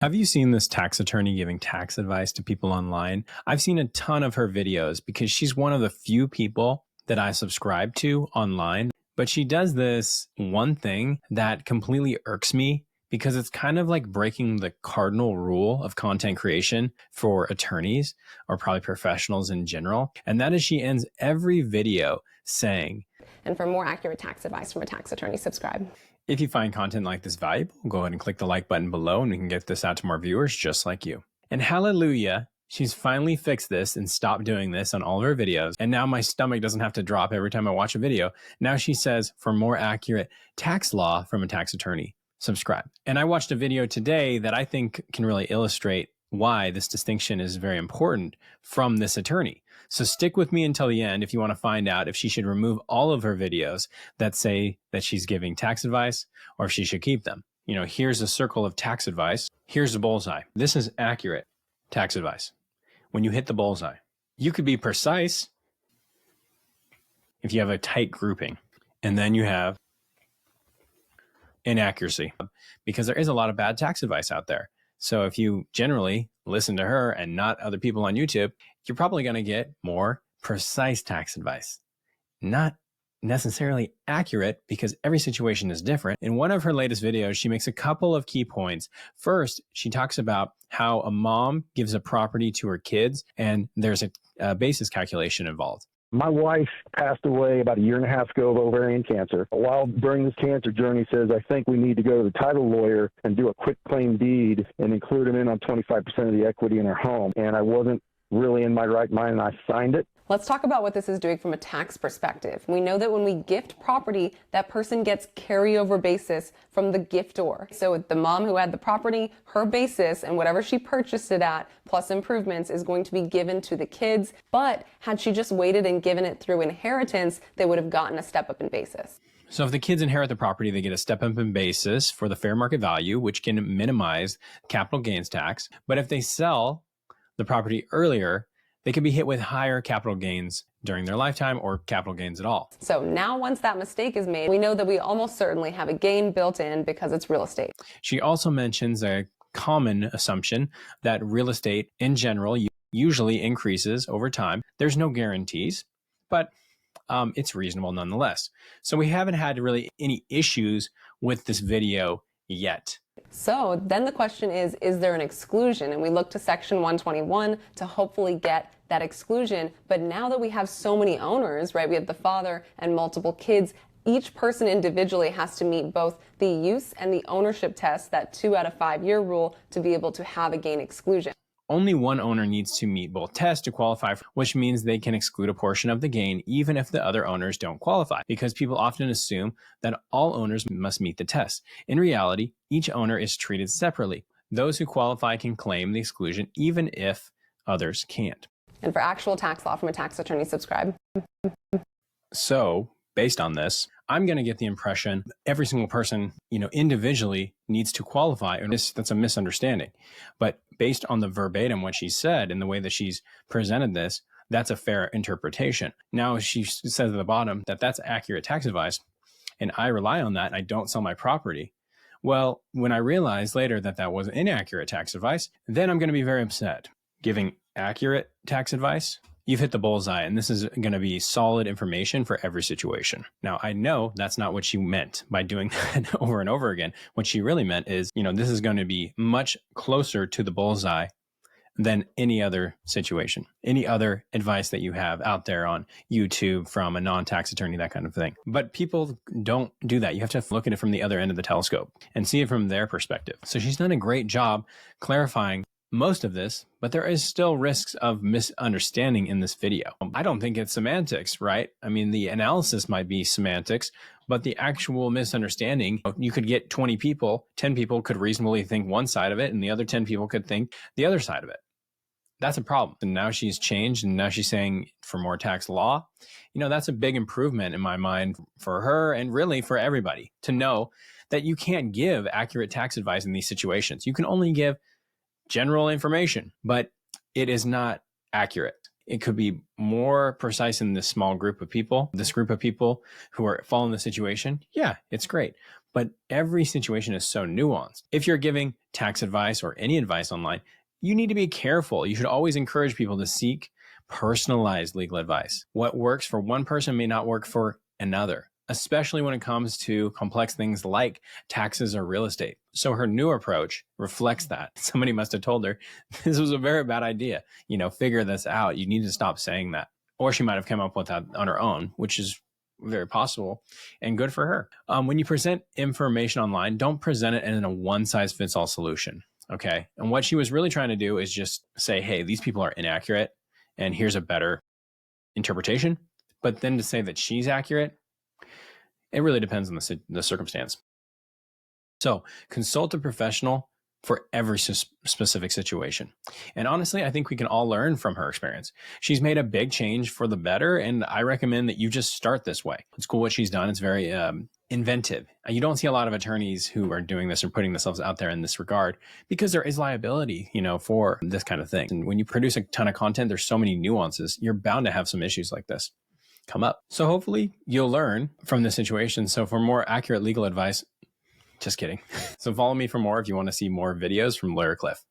Have you seen this tax attorney giving tax advice to people online? I've seen a ton of her videos because she's one of the few people that I subscribe to online. But she does this one thing that completely irks me because it's kind of like breaking the cardinal rule of content creation for attorneys or probably professionals in general. And that is she ends every video saying, and for more accurate tax advice from a tax attorney, subscribe. If you find content like this valuable, go ahead and click the like button below and we can get this out to more viewers just like you. And hallelujah, she's finally fixed this and stopped doing this on all of her videos. And now my stomach doesn't have to drop every time I watch a video. Now she says, for more accurate tax law from a tax attorney, subscribe. And I watched a video today that I think can really illustrate why this distinction is very important from this attorney. So stick with me until the end if you want to find out if she should remove all of her videos that say that she's giving tax advice or if she should keep them. You know, here's a circle of tax advice. Here's the bullseye. This is accurate tax advice. When you hit the bullseye, you could be precise if you have a tight grouping, and then you have inaccuracy because there is a lot of bad tax advice out there. So if you generally listen to her and not other people on YouTube, you're probably going to get more precise tax advice. Not necessarily accurate because every situation is different. In one of her latest videos, she makes a couple of key points. First, she talks about how a mom gives a property to her kids and there's a basis calculation involved. My wife passed away about a year and a half ago of ovarian cancer. While during this cancer journey, says, I think we need to go to the title lawyer and do a quick claim deed and include him in on 25% of the equity in our home. And I wasn't really in my right mind, and I signed it. Let's talk about what this is doing from a tax perspective. We know that when we gift property, that person gets carryover basis from the giftor. So the mom who had the property, her basis and whatever she purchased it at, plus improvements, is going to be given to the kids. But had she just waited and given it through inheritance, they would have gotten a step up in basis. So if the kids inherit the property, they get a step up in basis for the fair market value, which can minimize capital gains tax. But if they sell the property earlier, they could be hit with higher capital gains during their lifetime or capital gains at all. So now once that mistake is made, we know that we almost certainly have a gain built in because it's real estate. She also mentions a common assumption that real estate in general usually increases over time. There's no guarantees, but it's reasonable nonetheless. So we haven't had really any issues with this video yet. So then the question is there an exclusion? And we look to section 121 to hopefully get that exclusion. But now that we have so many owners, right, we have the father and multiple kids, each person individually has to meet both the use and the ownership test, that 2 out of 5 year rule, to be able to have a gain exclusion. Only one owner needs to meet both tests to qualify, which means they can exclude a portion of the gain even if the other owners don't qualify, because people often assume that all owners must meet the test. In reality, each owner is treated separately. Those who qualify can claim the exclusion even if others can't. And for actual tax law from a tax attorney, subscribe. So based on this, I'm going to get the impression every single person, individually needs to qualify, or that's a misunderstanding. But based on the verbatim what she said and the way that she's presented this, that's a fair interpretation. Now she says at the bottom that that's accurate tax advice, and I rely on that and I don't sell my property. Well, when I realized later that that was inaccurate tax advice, then I'm going to be very upset. Giving accurate tax advice, you've hit the bullseye, and this is going to be solid information for every situation. Now, I know that's not what she meant by doing that over and over again. What she really meant is, this is going to be much closer to the bullseye than any other situation, any other advice that you have out there on YouTube from a non-tax attorney, that kind of thing. But people don't do that. You have to look at it from the other end of the telescope and see it from their perspective. So she's done a great job clarifying most of this, but there is still risks of misunderstanding in this video. I don't think it's semantics, right? I mean, the analysis might be semantics, but the actual misunderstanding, you could get 20 people, 10 people could reasonably think one side of it, and the other 10 people could think the other side of it. That's a problem. And now she's changed, and now she's saying for more tax law. That's a big improvement in my mind for her and really for everybody to know that you can't give accurate tax advice in these situations. You can only give general information, but it is not accurate. It could be more precise in this small group of people, this group of people who are fall in the situation. Yeah, it's great. But every situation is so nuanced. If you're giving tax advice or any advice online, you need to be careful. You should always encourage people to seek personalized legal advice. What works for one person may not work for another, especially when it comes to complex things like taxes or real estate. So her new approach reflects that. Somebody must have told her, this was a very bad idea. Figure this out. You need to stop saying that. Or she might have come up with that on her own, which is very possible and good for her. When you present information online, don't present it in a one-size-fits-all solution. Okay. And what she was really trying to do is just say, hey, these people are inaccurate and here's a better interpretation. But then to say that she's accurate, it really depends on the circumstance. So consult a professional for every specific situation. And honestly, I think we can all learn from her experience. She's made a big change for the better, and I recommend that you just start this way. It's cool what she's done. It's very inventive. You don't see a lot of attorneys who are doing this or putting themselves out there in this regard because there is liability, for this kind of thing. And when you produce a ton of content, there's so many nuances. You're bound to have some issues like this come up. So hopefully you'll learn from this situation. So for more accurate legal advice, just kidding. So follow me for more if you want to see more videos from Lawyer Cliff.